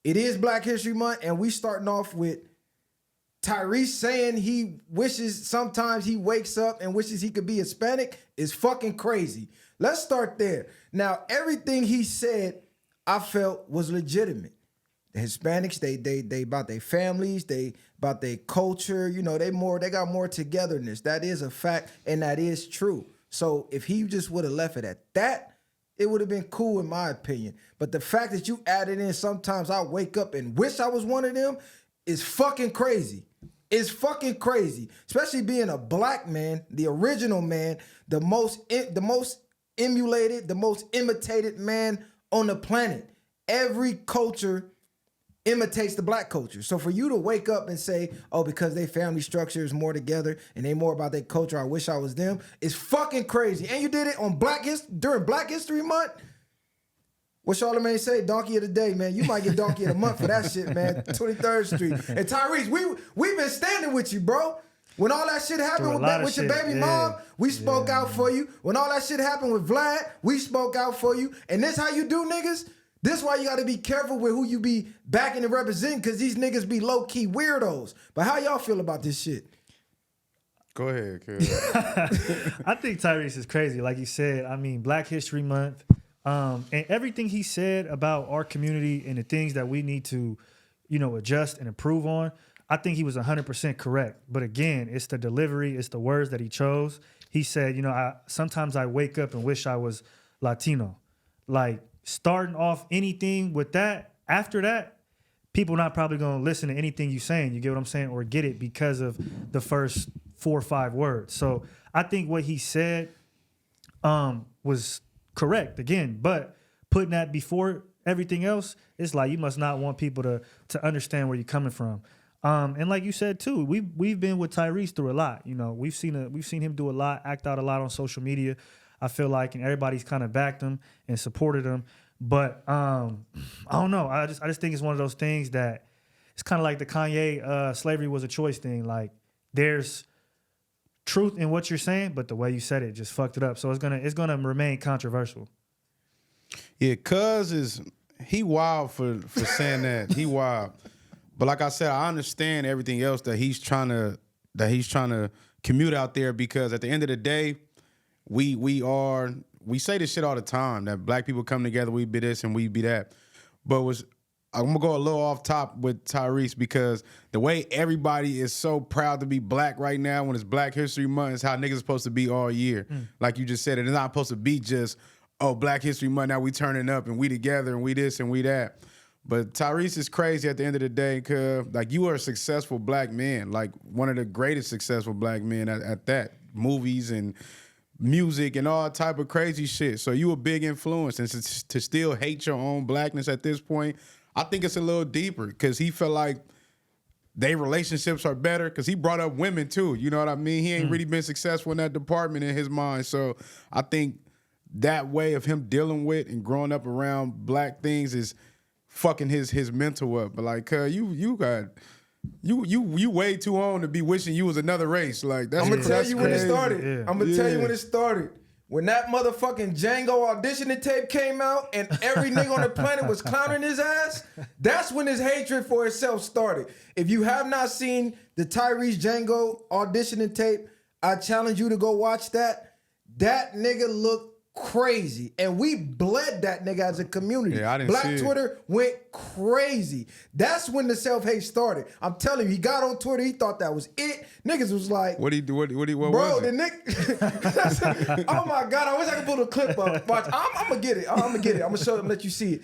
It is Black History Month, and we starting off with Tyrese saying he wishes sometimes he wakes up and wishes he could be Hispanic is fucking crazy. Let's start there. Now, everything he said, I felt was legitimate. The Hispanics, they about their families, they about their culture, you know, they got more togetherness. That is a fact, and that is true. So if he just would have left it at that, it would have been cool in my opinion. But the fact that you added in sometimes I wake up and wish I was one of them is fucking crazy. It's fucking crazy, especially being a black man, the original man, the most emulated, the most imitated man on the planet. Every culture imitates the black culture. So for you to wake up and say, oh, because their family structure is more together and they more about their culture, I wish I was them, is fucking crazy. And you did it on during Black History Month. What Charlamagne say? Donkey of the day, man. You might get Donkey of the Month for that shit, man. 23rd Street. And Tyrese, we've been standing with you, bro. When all that shit happened with your baby mom, we spoke out for you. When all that shit happened with Vlad, we spoke out for you. And this how you do, niggas? This why you got to be careful with who you be backing and representing, because these niggas be low-key weirdos. But how y'all feel about this shit? Go ahead, kid. I think Tyrese is crazy. Like you said, I mean, Black History Month. And everything he said about our community and the things that we need to, you know, adjust and improve on, I think he was 100% correct. But again, it's the delivery, it's the words that he chose. He said, you know, sometimes I wake up and wish I was Latino. Like, starting off anything with that, after that, people not probably going to listen to anything you saying, you get what I'm saying, or get it because of the first 4 or 5 words. So I think what he said was correct, again, but putting that before everything else, it's like you must not want people to understand where you're coming from. And like you said too, we've been with Tyrese through a lot. You know, we've seen him do a lot, act out a lot on social media. I feel like, and everybody's kind of backed him and supported him. But I don't know. I just think it's one of those things that it's kind of like the Kanye slavery was a choice thing. Like, there's truth in what you're saying, but the way you said it just fucked it up. So it's gonna remain controversial. Yeah, he wild for saying that. He wild. But like I said, I understand everything else that he's trying to commute out there, because at the end of the day, we say this shit all the time, that black people come together, we be this and we be that. But I'm gonna go a little off top with Tyrese, because the way everybody is so proud to be black right now when it's Black History Month is how niggas supposed to be all year. Like you just said, it's not supposed to be just, oh, Black History Month, now we turning up and we together and we this and we that. But Tyrese is crazy at the end of the day, cause like, you are a successful black man, like one of the greatest successful black men at that, movies and music and all type of crazy shit. So you a big influence, and to still hate your own blackness at this point, I think it's a little deeper, because he felt like their relationships are better, because he brought up women too. You know what I mean? He ain't really been successful in that department in his mind. So I think that way of him dealing with and growing up around black things is fucking his mental up. But like, you way too on to be wishing you was another race. Like, that's I'm gonna tell you when it started. Yeah. I'm gonna tell you when it started. When that motherfucking Django auditioning tape came out and every nigga on the planet was clowning his ass, that's when his hatred for himself started. If you have not seen the Tyrese Django auditioning tape, I challenge you to go watch that. That nigga looked crazy, and we bled that nigga as a community. Yeah, I didn't Black see it. Twitter went crazy. That's when the self-hate started. I'm telling you, he got on Twitter, he thought that was it. Niggas was like, What he do? What bro, was the it? nigga. Oh my God, I wish I could pull the clip up. Watch, I'm gonna get it. I'm gonna show them, let you see it.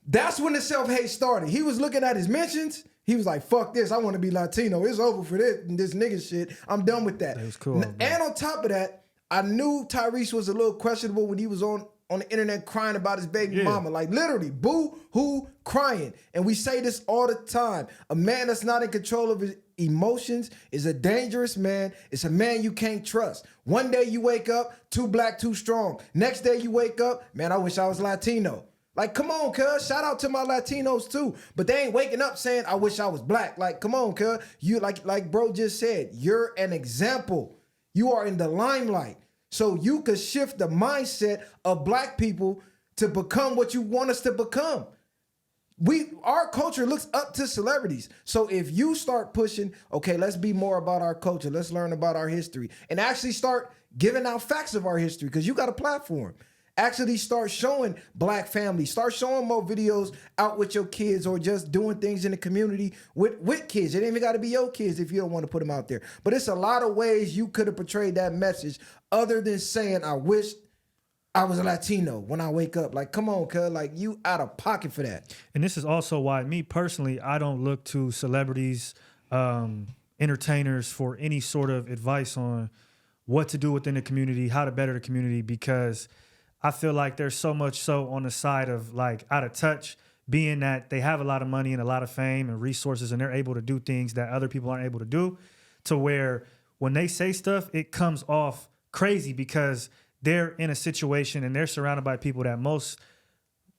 That's when the self-hate started. He was looking at his mentions. He was like, fuck this, I want to be Latino. It's over for this nigga shit. I'm done with that. That was cool, And on top of that, I knew Tyrese was a little questionable when he was on the internet crying about his baby mama. Like, literally, boo-hoo crying. And we say this all the time. A man that's not in control of his emotions is a dangerous man. It's a man you can't trust. One day you wake up, too black, too strong. Next day you wake up, man, I wish I was Latino. Like, come on, cuz. Shout out to my Latinos too. But they ain't waking up saying, I wish I was black. Like, come on, cuz. You, like bro just said, you're an example. You are in the limelight. So you could shift the mindset of black people to become what you want us to become. Our culture looks up to celebrities. So if you start pushing, okay, let's be more about our culture, let's learn about our history, and actually start giving out facts of our history, because you got a platform. Actually start showing black families, start showing more videos out with your kids, or just doing things in the community with kids. It ain't even got to be your kids if you don't want to put them out there. But it's a lot of ways you could have portrayed that message other than saying, I wish I was a Latino when I wake up. Like, come on, cuz, like, you out of pocket for that. And this is also why, me personally, I don't look to celebrities, entertainers for any sort of advice on what to do within the community, how to better the community, because I feel like there's so much so on the side of like out of touch, being that they have a lot of money and a lot of fame and resources, and they're able to do things that other people aren't able to do, to where when they say stuff, it comes off crazy because they're in a situation and they're surrounded by people that most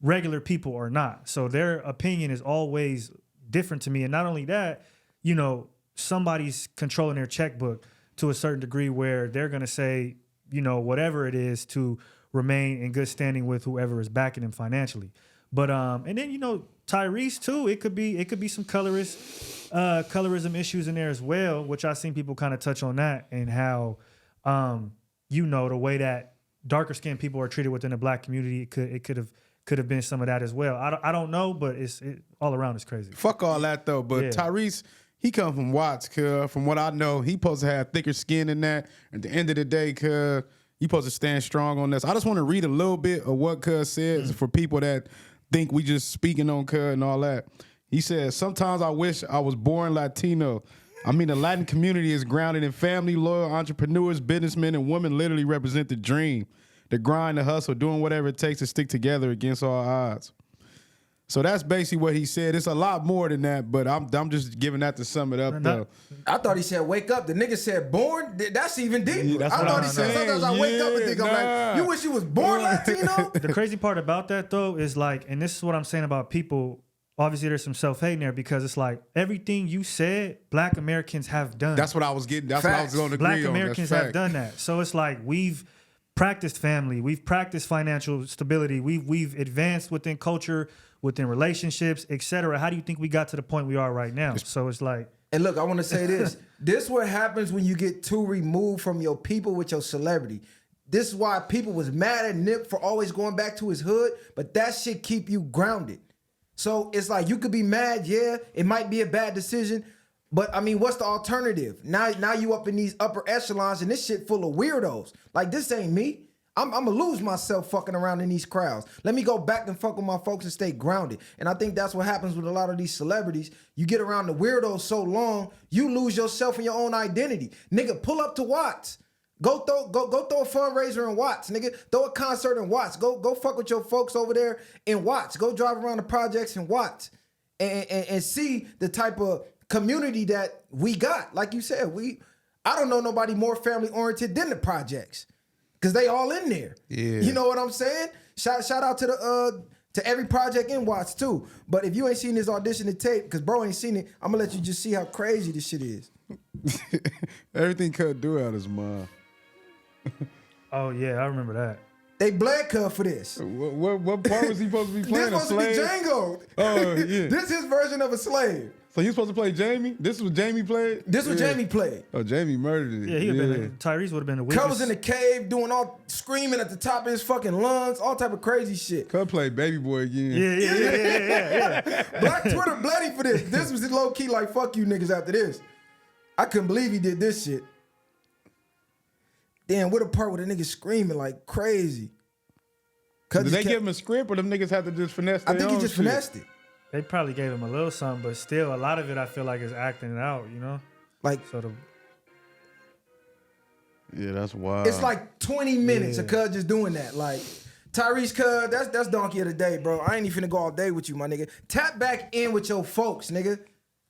regular people are not. So their opinion is always different to me. And not only that, you know, somebody's controlling their checkbook to a certain degree where they're going to say, you know, whatever it is to remain in good standing with whoever is backing them financially. But and then, you know, Tyrese too, it could be some colorism issues in there as well, which I've seen people kind of touch on that, and how you know, the way that darker skinned people are treated within the black community, it could have been some of that as well. I don't know, but it all around is crazy. Fuck all that though. But yeah. Tyrese, he come from Watts, cuz. From what I know, he supposed to have thicker skin than that. At the end of the day, cuz, you supposed to stand strong on this. I just want to read a little bit of what cuz says for people that think we just speaking on cuz and all that. He says, sometimes I wish I was born Latino. I mean, the Latin community is grounded in family, loyal entrepreneurs, businessmen, and women literally represent the dream, the grind, the hustle, doing whatever it takes to stick together against all odds. So that's basically what he said. It's a lot more than that, but I'm just giving that to sum it up, though. I thought he said wake up. The nigga said born. That's even deeper. Yeah, that's I thought he said sometimes I wake up and think I'm like, you wish you was born Latino? The crazy part about that, though, is like, and this is what I'm saying about people, obviously there's some self-hate in there, because it's like everything you said, black Americans have done. That's what I was getting. That's Facts. What I was going to agree black on. Black Americans have done that. So it's like we've practiced family, we've practiced financial stability, we've advanced within culture, within relationships, etc. How do you think we got to the point we are right now? So it's like, and look, I want to say this. This what happens when you get too removed from your people with your celebrity. This is why people was mad at Nip for always going back to his hood, but that shit keep you grounded. So it's like you could be mad, yeah, it might be a bad decision, but I mean, what's the alternative? Now you up in these upper echelons and this shit full of weirdos. Like, this ain't me. I'm gonna lose myself fucking around in these crowds. Let me go back and fuck with my folks and stay grounded. And I think that's what happens with a lot of these celebrities. You get around the weirdos so long, you lose yourself and your own identity. Nigga, pull up to Watts. Go throw a fundraiser in Watts, nigga. Throw a concert in Watts. Go fuck with your folks over there in Watts. Go drive around the projects in Watts and see the type of community that we got. Like you said, I don't know nobody more family oriented than the projects, because they all in there. Yeah. You know what I'm saying? Shout out to every project in Watts too. But if you ain't seen this audition to tape, because bro ain't seen it, I'm gonna let you just see how crazy this shit is. Everything cut do out his mom. Oh yeah, I remember that. They bled Cub for this. What part was he supposed to be playing? This supposed to be Django. Oh yeah. This is his version of a slave. So he was supposed to play Jamie? This was Jamie played? This was Jamie played. Oh, Jamie murdered it. Yeah, Tyrese would have been the witness. Cub was in the cave doing all screaming at the top of his fucking lungs, all type of crazy shit. Cub played Baby Boy again. Yeah. Black Twitter bloody for this. This was low key like fuck you niggas after this. I couldn't believe he did this shit. Damn, what a part with a nigga screaming like crazy. Did they give him a script, or them niggas had to just finesse their I think he just finessed it. They probably gave him a little something, but still, a lot of it I feel like is acting it out, you know? Like, yeah, that's wild. It's like 20 minutes of Cuz just doing that. Like, Tyrese, Cuz, that's donkey of the day, bro. I ain't even finna go all day with you, my nigga. Tap back in with your folks, nigga.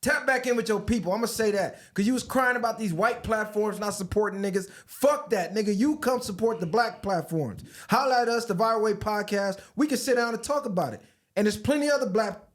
Tap back in with your people. I'm gonna say that. Cause you was crying about these white platforms not supporting niggas. Fuck that, nigga. You come support the black platforms. Holla at us, the Viral Way Podcast. We can sit down and talk about it. And there's plenty other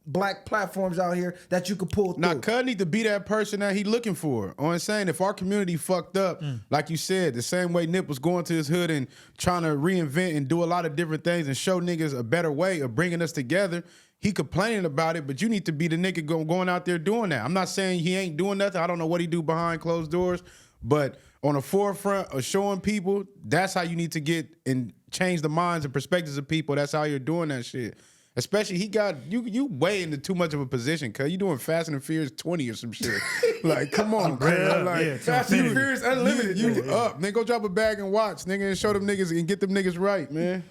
black platforms out here that you could pull through. Now, Cud need to be that person that he looking for. I'm saying, if our community fucked up, like you said, the same way Nip was going to his hood and trying to reinvent and do a lot of different things and show niggas a better way of bringing us together, he complaining about it, but you need to be the nigga going out there doing that. I'm not saying he ain't doing nothing. I don't know what he do behind closed doors, but on the forefront of showing people, that's how you need to get and change the minds and perspectives of people. That's how you're doing that shit. Especially he got you way into too much of a position, cause you doing Fast and Furious 20 or some shit. Like, come on, cuz. Like, Fast and Furious Unlimited. You up. Then go drop a bag and watch, nigga, and show them niggas and get them niggas right, man.